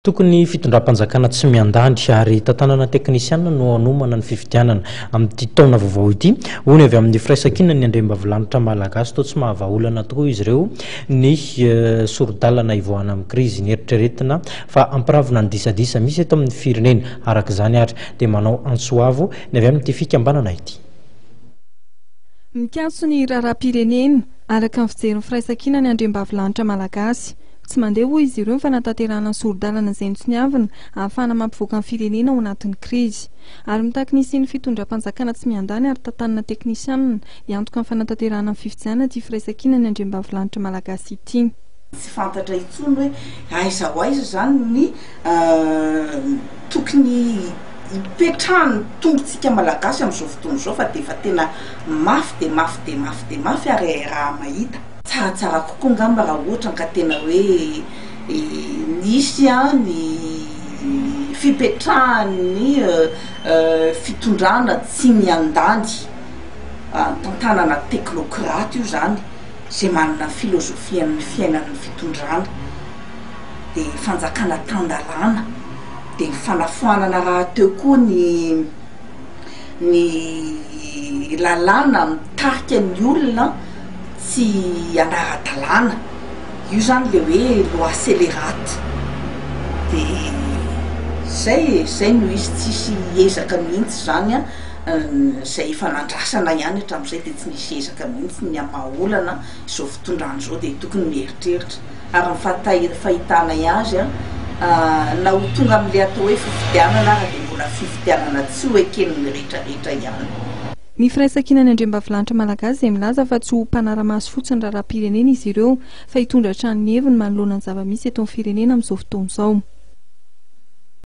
Tokony fitondram-panjakana tsy miandandry ary tantanana teknisiana no anomana ny fifidianana amin'ity taona vaovao ity. Hony avy amin'ny firaisankina ny andrembavilanitra malagasy toa tsy mahavaolana tokoa izy ireo ny sorodalana ivoahana amin'ny krizy ny eritreretina fa ampiravina ny disadisa misy eto amin'ny firenena araka izany ary dia manao antsoavo ny avy amin'ity fikambanana ity. Mikatso ny raharaham-pirenena araka ny fijery firaisankina ny andrembavilanitra malagasy. Tsy mandeha hoy izy ireo fa nataterana ny sorodalana izay nitsoniavina ahafahana mampivoaka ny firenena ao anatin'ny krizy. Ary mitaky ny isian'ny fitondram-panjakana tsy miandany ary tantanana teknisianina iantoka amin'ny fanataterana ny fifidianana ity firaisankina ny andrembavilanitra malagasy ity. Tsy fantatra intsony hoe aiza ho aiza zany ny tokony ipetrahany tongotsika malagasy amin'izao fotoana izao fa dia efa tena mafy ary raha mahita tsaratsara kokoa ngamba raha ohatra ka tena hoe nisy ny fipetrahany fitondrana tsy miandany tantanana teknokraty io zany zay manana filozofia amin'ny fiainan'ny fitondrana dia fanjakana tandalana dia fanafoanana raha teo koa ny lalàna mitarika ny olona tsy anara-dalàna io zany le hoe loi scélérate dia zay no izy tsisy ezaka mihitsy zany zay fanandrasana ihany hatramin'izay dia tsy nisy ezaka mihitsy ny amaolana izao fitondrana izao dia tokony mieritreritra ary ny fahitana azy na ho tonga amin'ilay atao hoe fifidianana raha dia mbola fifidianana tsy ho eken'ny rehetrarehetra ihany. Ny firaisankina ny andrembavilanitra malagasy izay milaza fa tsy ho mpanara-maso fotsiny raharaham-pirenena izy ireo fa hitondra hatrany heviny manoloana ny zava-misy eto amin'ny firenena amin'izao fotoana izao.